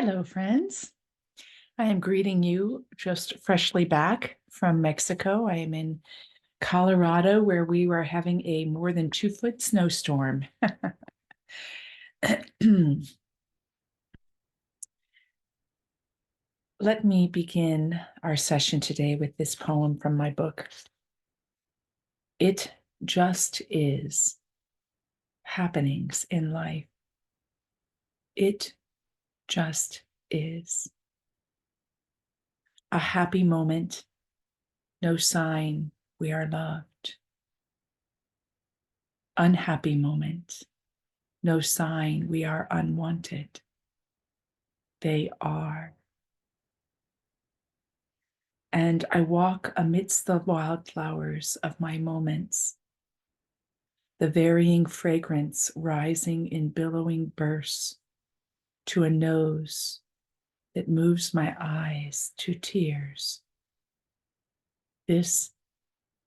Hello, friends. I am greeting you just freshly back from Mexico. I am in Colorado, where we were having a more than 2-foot snowstorm. Let me begin our session today with this poem from my book. It just is happenings in life. It just is. A happy moment, no sign we are loved. Unhappy moment, no sign we are unwanted. They are. And I walk amidst the wildflowers of my moments, the varying fragrance rising in billowing bursts to a nose that moves my eyes to tears. This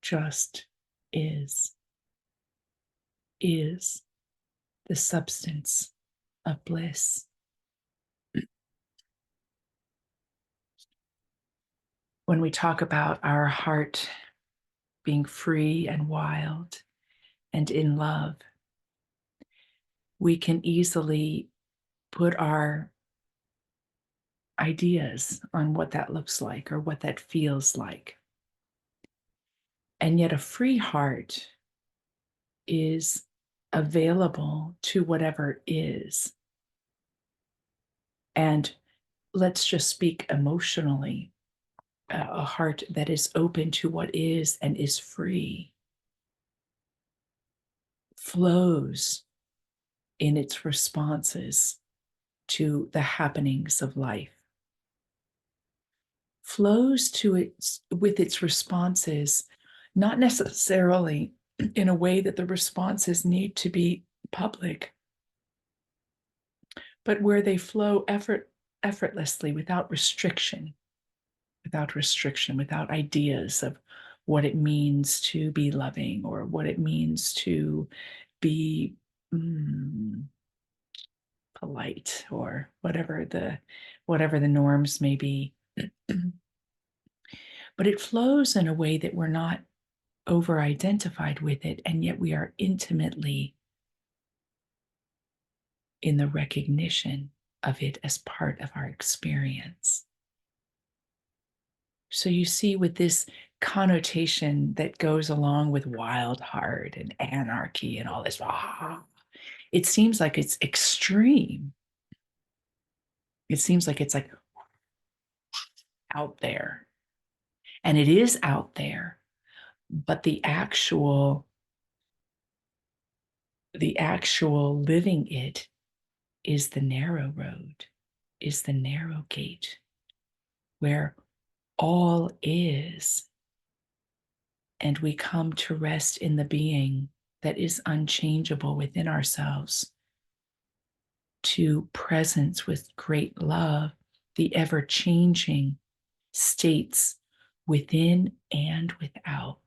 just is the substance of bliss. When we talk about our heart being free and wild and in love, we can easily put our ideas on what that looks like or what that feels like. And yet a free heart is available to whatever is. And let's just speak emotionally. A heart that is open to what is and is free flows in its responses to the happenings of life, flows to its with its responses, not necessarily in a way that the responses need to be public, but where they flow effortlessly without restriction, without ideas of what it means to be loving or what it means to be polite or whatever the norms may be. But it flows in a way that we're not over-identified with it, and yet we are intimately in the recognition of it as part of our experience. So you see, with this connotation that goes along with wild heart and anarchy and all this, it seems like it's extreme. It seems like it's like out there. And it is out there, but the actual living it is the narrow road, is the narrow gate, where all is, and we come to rest in the being that is unchangeable within ourselves, to presence with great love the ever-changing states within and without,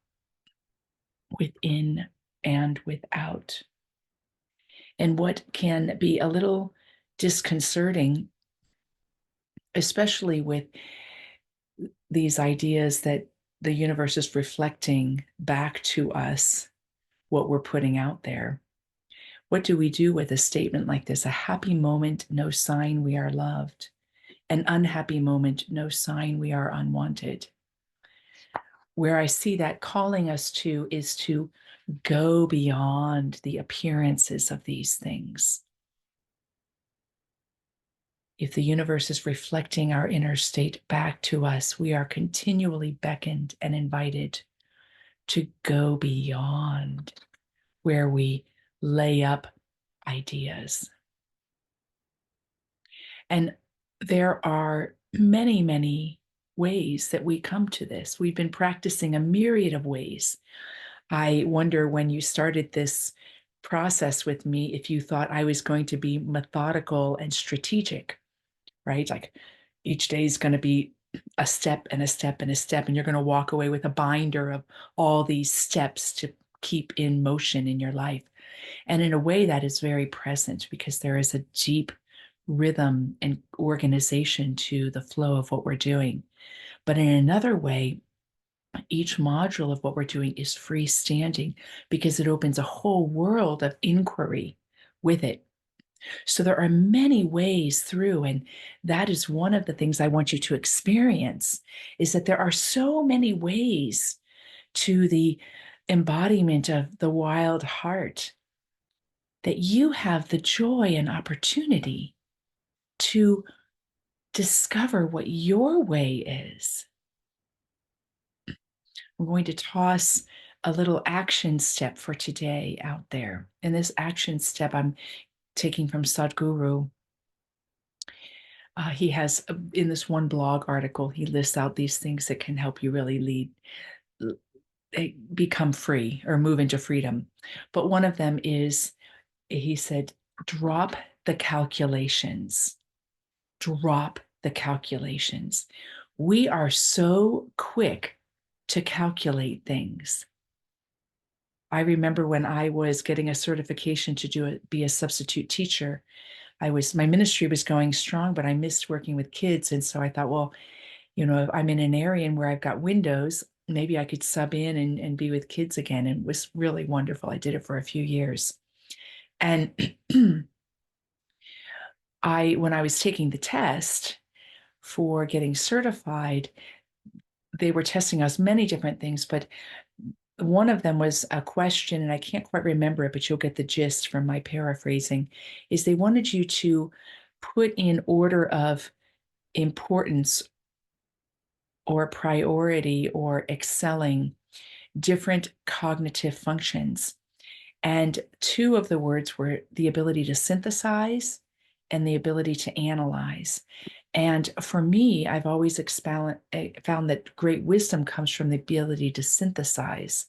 within and without. And what can be a little disconcerting, especially with these ideas that the universe is reflecting back to us what we're putting out there. What do we do with a statement like this? A happy moment, no sign we are loved. An unhappy moment, no sign we are unwanted. Where I see that calling us to is to go beyond the appearances of these things. If the universe is reflecting our inner state back to us, we are continually beckoned and invited to go beyond where we lay up ideas. And there are many, many ways that we come to this. We've been practicing a myriad of ways. I wonder, when you started this process with me, if you thought I was going to be methodical and strategic, right? Like each day is going to be a step and a step and a step, and you're going to walk away with a binder of all these steps to keep in motion in your life. And in a way that is very present, because there is a deep rhythm and organization to the flow of what we're doing. But in another way, each module of what we're doing is freestanding because it opens a whole world of inquiry with it. So there are many ways through, and that is one of the things I want you to experience, is that there are so many ways to the embodiment of the wild heart, that you have the joy and opportunity to discover what your way is. I'm going to toss a little action step for today out there. And this action step I'm taking from Sadhguru. He has, in this one blog article, he lists out these things that can help you really become free or move into freedom. But one of them is, he said, drop the calculations. Drop the calculations. We are so quick to calculate things. I remember when I was getting a certification to be a substitute teacher, my ministry was going strong, but I missed working with kids. And so I thought, well, if I'm in an area where I've got windows, maybe I could sub in and be with kids again. And it was really wonderful. I did it for a few years. And when I was taking the test for getting certified, they were testing us many different things, but one of them was a question, and I can't quite remember it, but you'll get the gist from my paraphrasing, is they wanted you to put in order of importance or priority or excelling different cognitive functions. And two of the words were the ability to synthesize and the ability to analyze. And for me, I've always found that great wisdom comes from the ability to synthesize,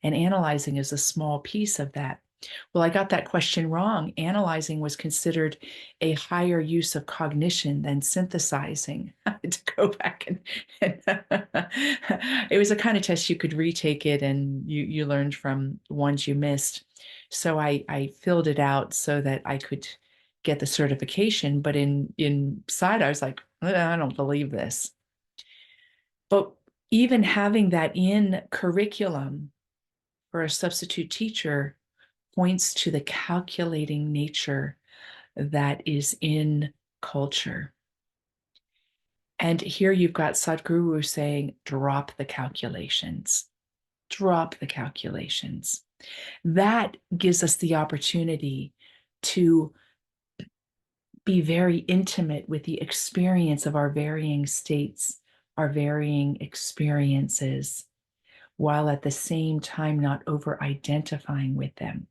and analyzing is a small piece of that. Well, I got that question wrong. Analyzing was considered a higher use of cognition than synthesizing. I had to go back and it was a kind of test you could retake it, and you learned from ones you missed. So I filled it out so that I could get the certification. But inside, I was like, I don't believe this. But even having that in curriculum for a substitute teacher points to the calculating nature that is in culture. And here you've got Sadhguru saying, drop the calculations, drop the calculations. That gives us the opportunity to be very intimate with the experience of our varying states, our varying experiences, while at the same time not over identifying with them.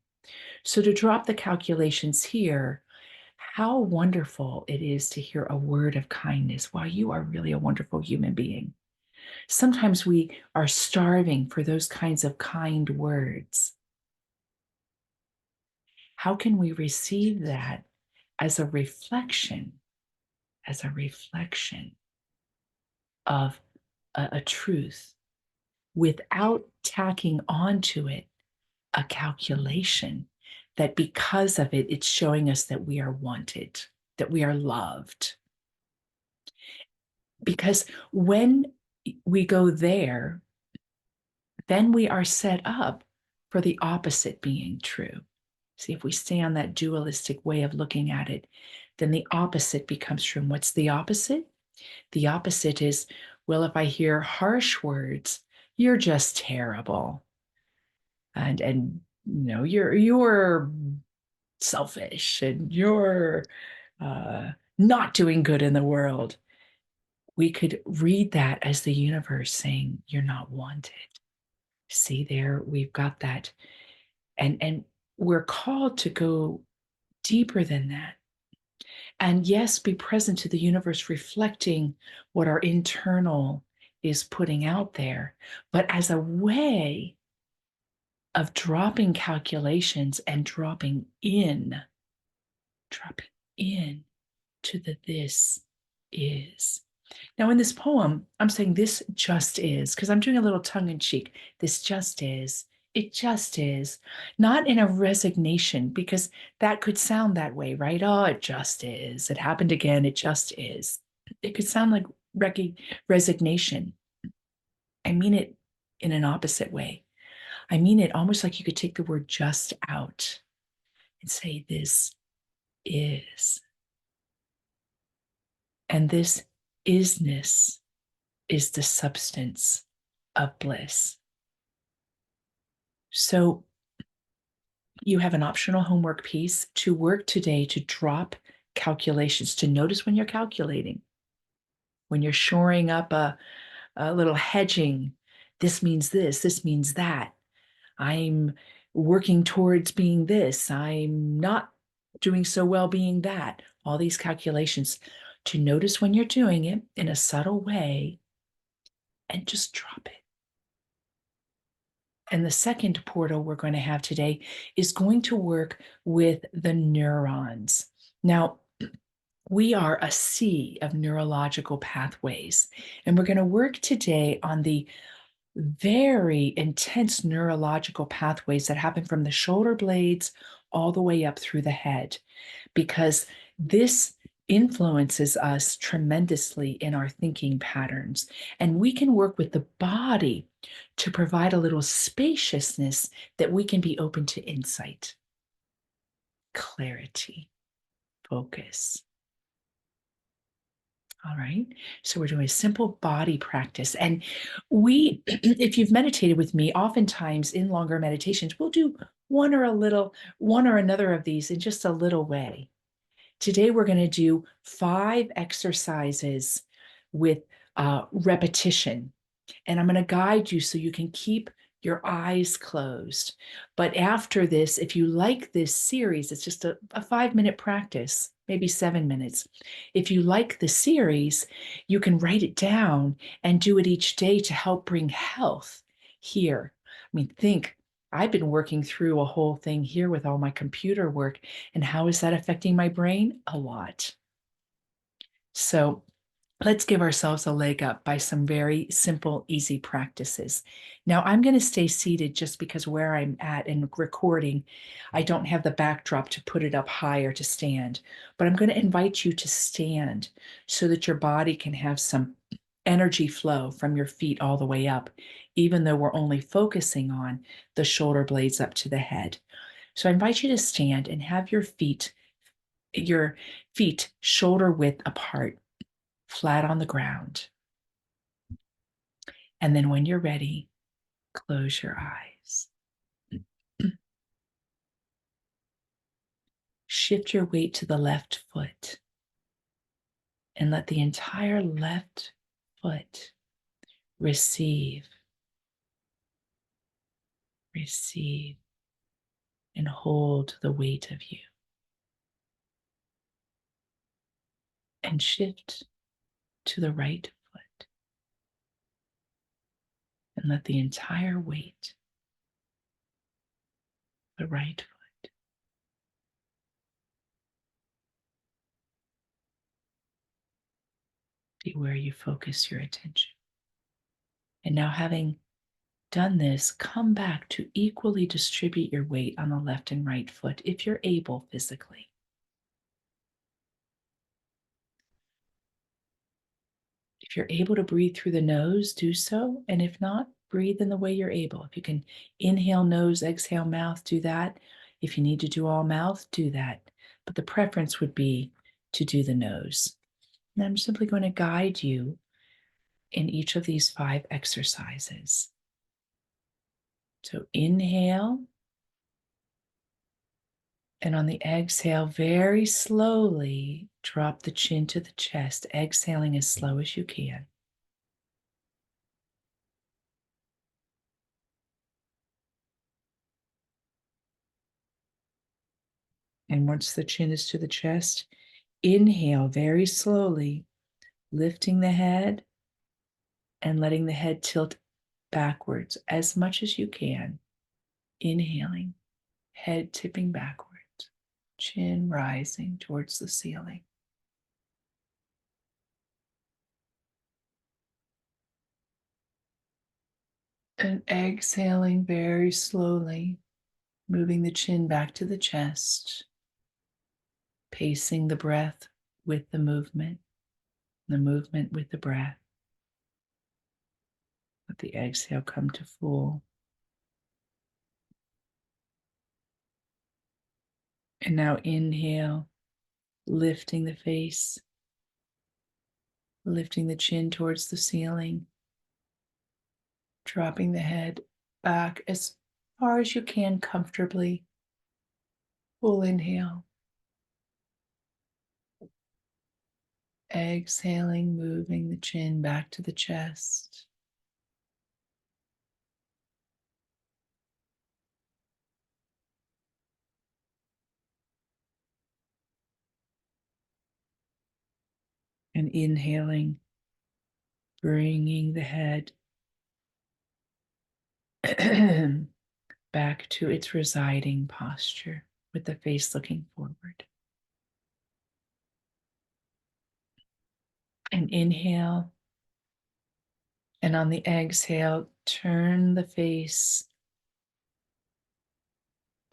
So to drop the calculations here, how wonderful it is to hear a word of kindness. Wow, you are really a wonderful human being. Sometimes we are starving for those kinds of kind words. How can we receive that as a reflection of a truth, without tacking onto it a calculation that because of it, it's showing us that we are wanted, that we are loved? Because when we go there, then we are set up for the opposite being true. See, if we stay on that dualistic way of looking at it, then the opposite becomes true. And what's the opposite? The opposite is, well, if I hear harsh words, you're just terrible. And you're selfish, and you're not doing good in the world. We could read that as the universe saying, you're not wanted. See, there, we've got that. And we're called to go deeper than that. And yes, be present to the universe, reflecting what our internal is putting out there, but as a way of dropping calculations and dropping in to the this is. Now, in this poem, I'm saying this just is, because I'm doing a little tongue in cheek. This just is. It just is. Not in a resignation, because that could sound that way, right? Oh, it just is. It happened again. It just is. It could sound like resignation. I mean it in an opposite way. I mean it almost like you could take the word just out and say, this is. And this isness is the substance of bliss. So you have an optional homework piece to work today to drop calculations, to notice when you're calculating, when you're shoring up a little hedging. This means that. I'm working towards being this. I'm not doing so well being that. All these calculations, to notice when you're doing it in a subtle way and just drop it. And the second portal we're going to have today is going to work with the neurons. Now, we are a sea of neurological pathways, and we're going to work today on the very intense neurological pathways that happen from the shoulder blades all the way up through the head, because this influences us tremendously in our thinking patterns. And we can work with the body to provide a little spaciousness that we can be open to insight, clarity, focus. All right. So we're doing a simple body practice. And we, if you've meditated with me, oftentimes in longer meditations, we'll do one or another of these in just a little way. Today, we're going to do 5 exercises with repetition. And I'm going to guide you so you can keep your eyes closed. But after this, if you like this series, it's just a 5-minute practice, maybe 7 minutes. If you like the series, you can write it down and do it each day to help bring health here. I mean, think, I've been working through a whole thing here with all my computer work. And how is that affecting my brain? A lot. So let's give ourselves a leg up by some very simple, easy practices. Now, I'm going to stay seated just because where I'm at in recording, I don't have the backdrop to put it up higher to stand. But I'm going to invite you to stand so that your body can have some energy flow from your feet all the way up, even though we're only focusing on the shoulder blades up to the head. So I invite you to stand and have your feet shoulder width apart, flat on the ground. And then when you're ready, close your eyes. Shift your weight to the left foot and let the entire left foot receive, and hold the weight of you. And shift to the right foot and let the entire weight, the right foot, be where you focus your attention. And now, having done this, come back to equally distribute your weight on the left and right foot if you're able physically. If you're able to breathe through the nose, do so. And if not, breathe in the way you're able. If you can inhale nose, exhale mouth, do that. If you need to do all mouth, do that. But the preference would be to do the nose. And I'm simply going to guide you in each of these 5 exercises. So inhale. And on the exhale, very slowly drop the chin to the chest, exhaling as slow as you can. And once the chin is to the chest, inhale very slowly, lifting the head and letting the head tilt backwards as much as you can. Inhaling, head tipping backwards, chin rising towards the ceiling. And exhaling very slowly, moving the chin back to the chest, pacing the breath with the movement with the breath. Let the exhale come to full. And now inhale, lifting the face, lifting the chin towards the ceiling, dropping the head back as far as you can comfortably. Full inhale. Exhaling, moving the chin back to the chest. And inhaling, bringing the head back to its residing posture with the face looking forward. And inhale. And on the exhale, turn the face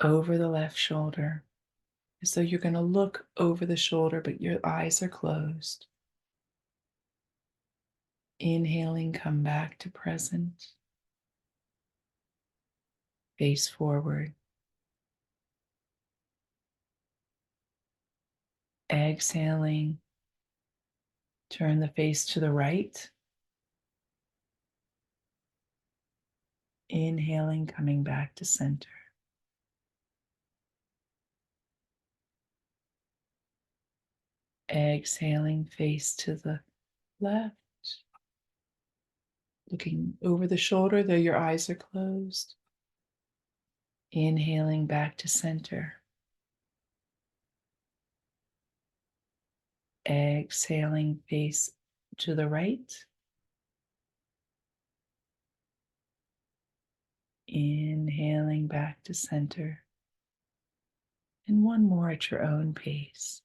over the left shoulder as though you're going to look over the shoulder, but your eyes are closed. Inhaling, come back to present. Face forward. Exhaling, turn the face to the right. Inhaling, coming back to center. Exhaling, face to the left. Looking over the shoulder, though your eyes are closed. Inhaling back to center. Exhaling, face to the right. Inhaling back to center. And one more at your own pace.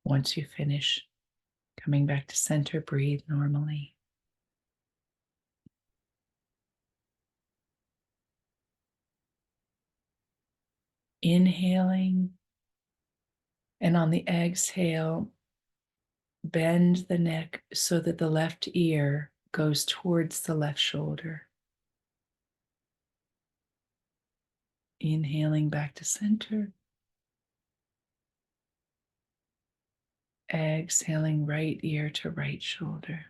Once you finish coming back to center, breathe normally. Inhaling, and on the exhale, bend the neck so that the left ear goes towards the left shoulder. Inhaling back to center. Exhaling, right ear to right shoulder.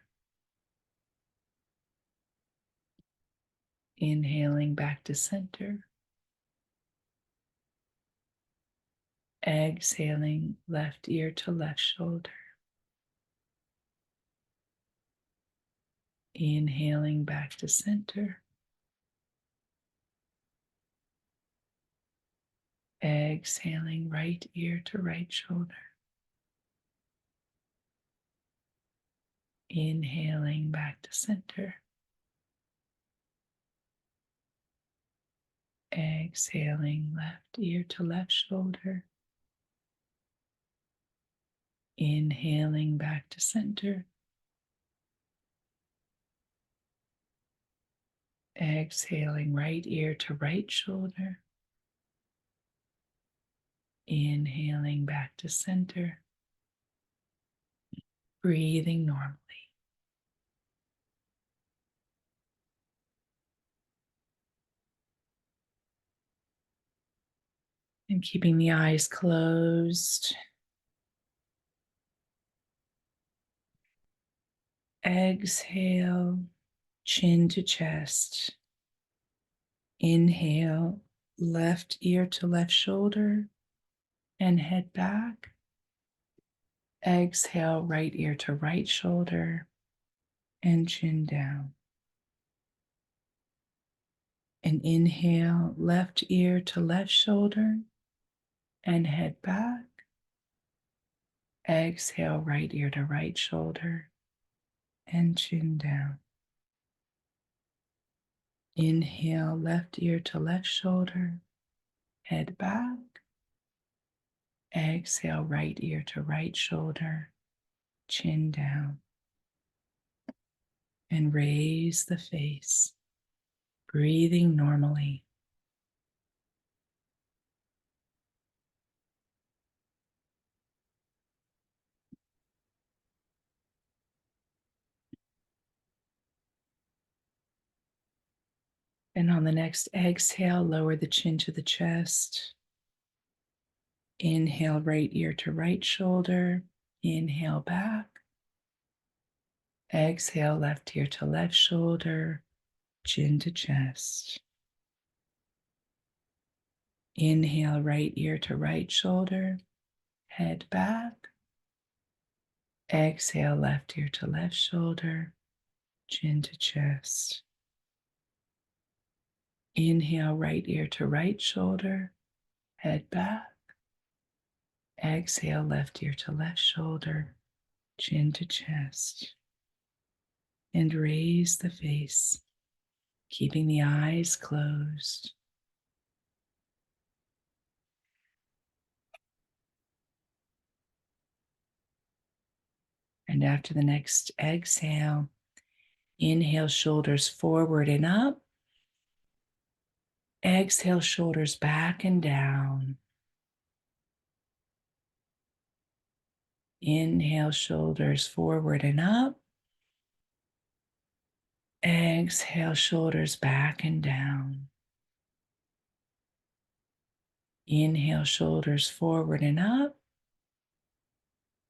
Inhaling back to center. Exhaling, left ear to left shoulder. Inhaling back to center. Exhaling, right ear to right shoulder. Inhaling back to center. Exhaling, left ear to left shoulder. Inhaling back to center. Exhaling, right ear to right shoulder. Inhaling back to center. Breathing normally. And keeping the eyes closed. Exhale, chin to chest. Inhale, left ear to left shoulder and head back. Exhale, right ear to right shoulder and chin down. And inhale, left ear to left shoulder and head back. Exhale, right ear to right shoulder and chin down. Inhale, left ear to left shoulder, head back. Exhale, right ear to right shoulder, chin down. And raise the face, breathing normally. And on the next exhale, lower the chin to the chest. Inhale, right ear to right shoulder. Inhale back. Exhale, left ear to left shoulder, chin to chest. Inhale, right ear to right shoulder, head back. Exhale, left ear to left shoulder, chin to chest. Inhale, right ear to right shoulder, head back. Exhale, left ear to left shoulder, chin to chest. And raise the face, keeping the eyes closed. And after the next exhale, inhale, shoulders forward and up. Exhale, shoulders back and down. Inhale, shoulders forward and up. Exhale, shoulders back and down. Inhale, shoulders forward and up.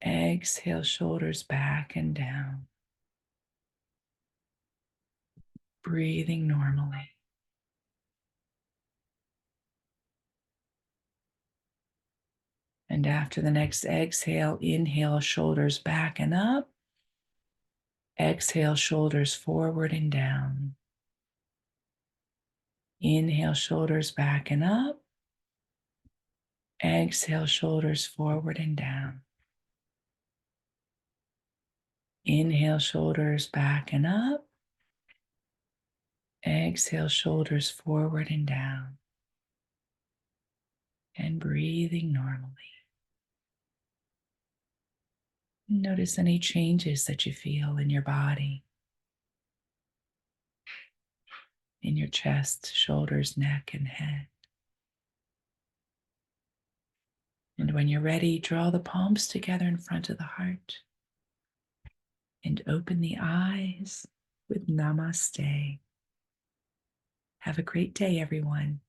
Exhale, shoulders back and down. Breathing normally. And after the next exhale, inhale, shoulders back and up. Exhale, shoulders forward and down. Inhale, shoulders back and up. Exhale, shoulders forward and down. Inhale, shoulders back and up. Exhale, shoulders forward and down. And breathing normally. Notice any changes that you feel in your body, in your chest, shoulders, neck, and head. And when you're ready, draw the palms together in front of the heart and open the eyes with Namaste. Have a great day, everyone.